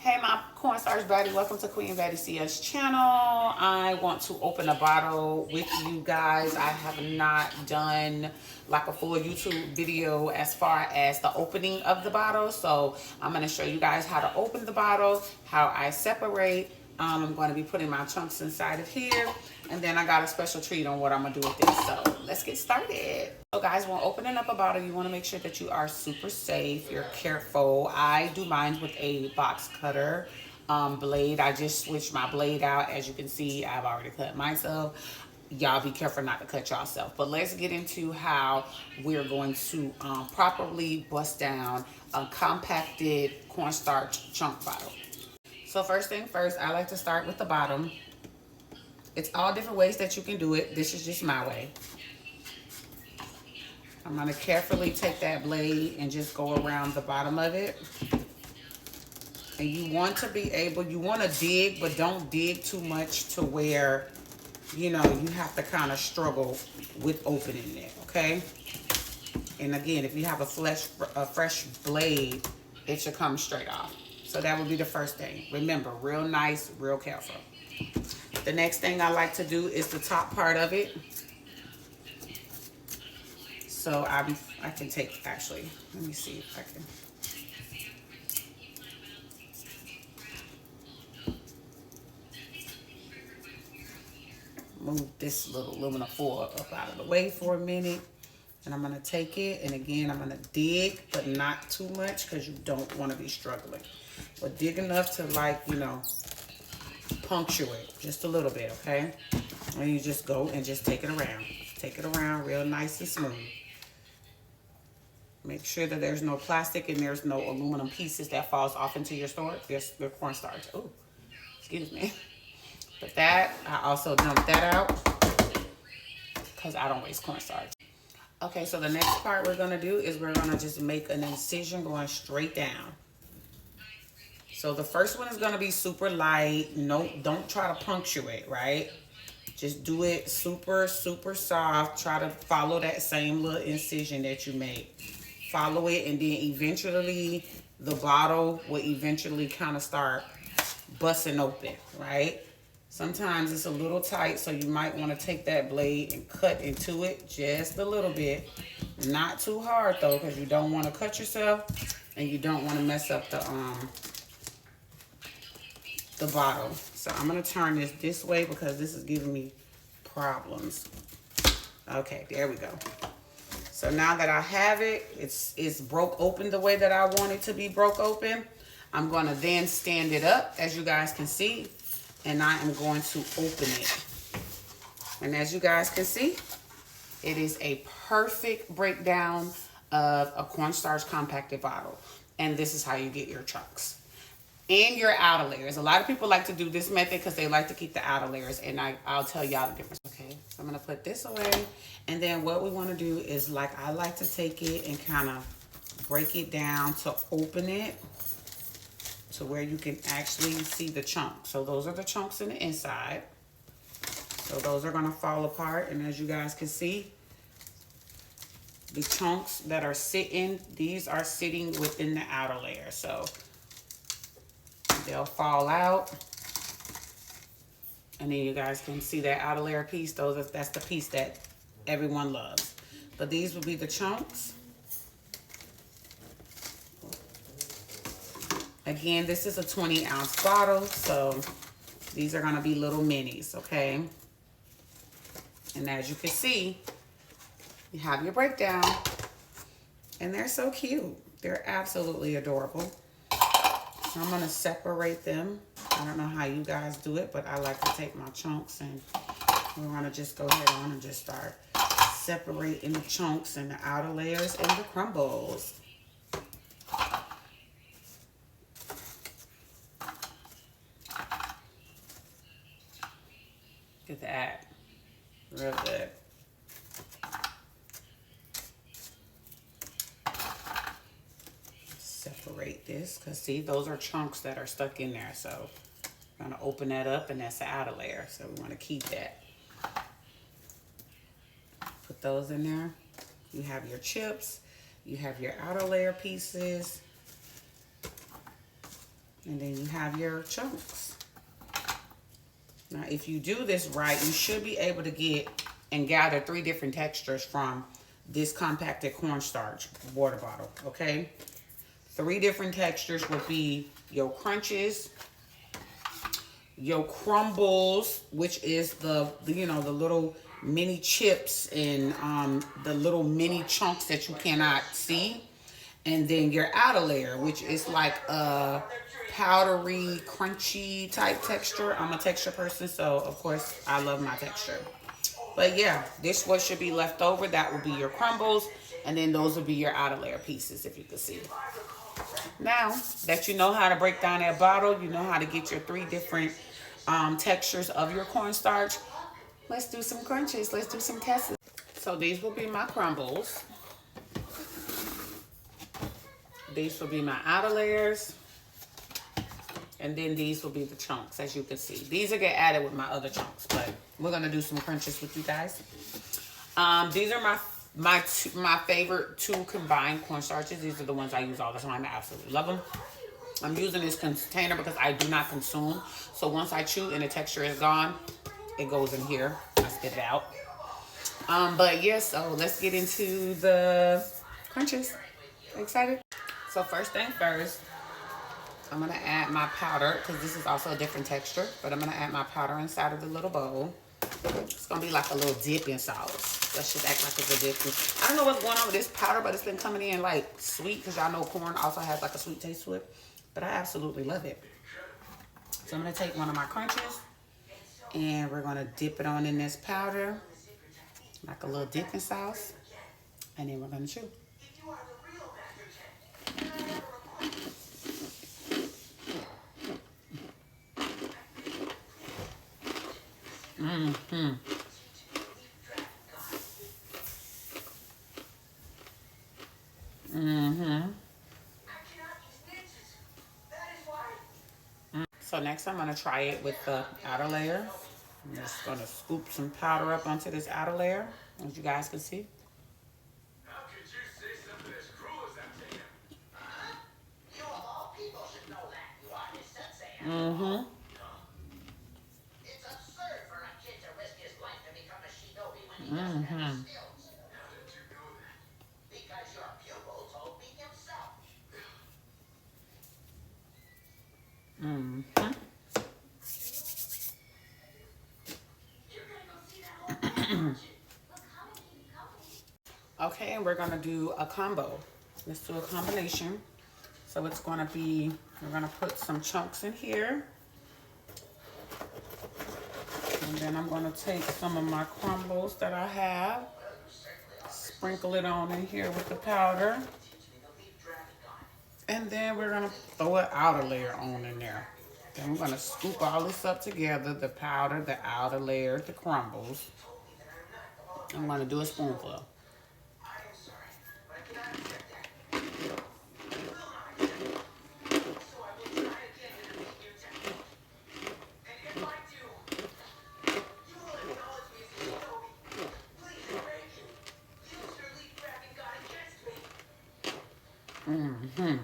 Hey my cornstarch baddie, welcome to Queen Baddie CS channel. I want to open a bottle with you guys. I have not done like a full YouTube video as far as the opening of the bottle. So I'm going to show you guys how to open the bottle, how I separate. I'm going to be putting my chunks inside of here. And then I got a special treat on what I'm going to do with this. So let's get started. So guys, when opening up a bottle, you want to make sure that you are super safe. You're careful. I do mine with a box cutter blade. I just switched my blade out. As you can see, I've already cut myself. Y'all be careful not to cut yourself. But let's get into how we're going to properly bust down a compacted cornstarch chunk bottle. So first thing first, I like to start with the bottom. It's all different ways that you can do it. This is just my way. I'm going to carefully take that blade and just go around the bottom of it. And you want to be able, you want to dig, but don't dig too much to where, you know, you have to kind of struggle with opening it, okay? And again, if you have a fresh blade, it should come straight off. So that would be the first thing. Remember, real nice, real careful. The next thing I like to do is the top part of it. So I can take, actually, let me see if I can move this little aluminum foil up out of the way for a minute. And I'm going to take it, and again, I'm going to dig, but not too much because you don't want to be struggling. But dig enough to, like, you know, punctuate just a little bit, okay? And you just go and just take it around. Take it around real nice and smooth. Make sure that there's no plastic and there's no aluminum pieces that falls off into your cornstarch. Oh, excuse me. But that, I also dump that out because I don't waste cornstarch. Okay, so the next part we're gonna do is we're gonna just make an incision going straight down. So the first one is gonna be super light. No, don't try to punctuate, right? Just do it super, super soft. Try to follow that same little incision that you made. Follow it, and then eventually the bottle will eventually kind of start busting open, right? Sometimes it's a little tight, so you might want to take that blade and cut into it just a little bit. Not too hard though, because you don't want to cut yourself and you don't want to mess up the bottle. So I'm going to turn this way because this is giving me problems. Okay, there we go. So now that I have it, it's broke open the way that I want it to be broke open. I'm going to then stand it up, as you guys can see, and I am going to open it. And as you guys can see, it is a perfect breakdown of a cornstarch compacted bottle. And this is how you get your chunks. And your outer layers. A lot of people like to do this method because they like to keep the outer layers, and I'll tell y'all the difference. Okay, so I'm gonna put this away, and then what we want to do is, like, I like to take it and kind of break it down to open it to where you can actually see the chunks. So those are the chunks in the inside. So those are gonna fall apart, and as you guys can see, the chunks that are sitting, these are sitting within the outer layer. So they'll fall out, and then you guys can see that outer layer piece. That's the piece that everyone loves. But these will be the chunks. Again, this is a 20-ounce bottle, so these are gonna be little minis, okay? And as you can see, you have your breakdown, and they're so cute. They're absolutely adorable. So I'm going to separate them. I don't know how you guys do it, but I like to take my chunks, and we're going to just go ahead on and just start separating the chunks and the outer layers and the crumbles. Look at that. Real good. Separate this, because see, those are chunks that are stuck in there. So I'm going to open that up, and that's the outer layer. So we want to keep that. Put those in there. You have your chips. You have your outer layer pieces. And then you have your chunks. Now, if you do this right, you should be able to get and gather 3 different textures from this compacted cornstarch water bottle, okay? 3 different textures would be your crunches, your crumbles, which is the you know, the little mini chips and the little mini chunks that you cannot see, and then your outer layer, which is like a powdery, crunchy type texture. I'm a texture person, so of course I love my texture. But yeah, this what should be left over. That will be your crumbles, and then those will be your outer layer pieces, if you can see. Now that you know how to break down that bottle, you know how to get your 3 different textures of your cornstarch. Let's do some crunches. Let's do some tests. So these will be my crumbles. These will be my outer layers. And then these will be the chunks, as you can see. These will get added with my other chunks, but we're gonna do some crunches with you guys. These are my favorite 2 combined cornstarches. These are the ones I use all the time. I absolutely love them. I'm using this container because I do not consume. So once I chew and the texture is gone, it goes in here. I spit it out. But yeah, so let's get into the crunches. Excited? So first thing first, I'm gonna add my powder, because this is also a different texture, but I'm gonna add my powder inside of the little bowl. It's gonna be like a little dipping sauce. Let's just act like it's a dipping. I don't know what's going on with this powder, but it's been coming in like sweet, because y'all know corn also has like a sweet taste to it. But I absolutely love it. So I'm gonna take one of my crunches and we're gonna dip it on in this powder, like a little dipping sauce, and then we're gonna chew. Mm-hmm. Mm-hmm. So next I'm gonna try it with the outer layer. I'm just gonna scoop some powder up onto this outer layer, as you guys can see. How could you say something as cruel as that to him? You of all people should know that. You are his sensei. Mm-hmm. It's absurd for a kid to risk his life to become a shinobi when he doesn't have the skills. How did you know that? Because your pupil told me himself. Mm-hmm. Okay, and we're gonna do a combo. Let's do a combination. So it's gonna be, we're gonna put some chunks in here. And then I'm gonna take some of my crumbles that I have, sprinkle it on in here with the powder. And then we're gonna throw an outer layer on in there. Then we're gonna scoop all this up together, the powder, the outer layer, the crumbles. I'm gonna do a spoonful. Mm-hmm.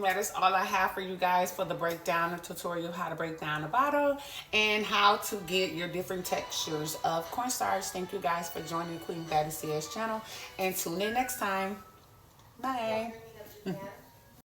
That is all I have for you guys for the breakdown, the tutorial, how to break down a bottle and how to get your different textures of cornstarch. Thank you guys for joining Queen Baddie CS channel, and tune in next time. Bye.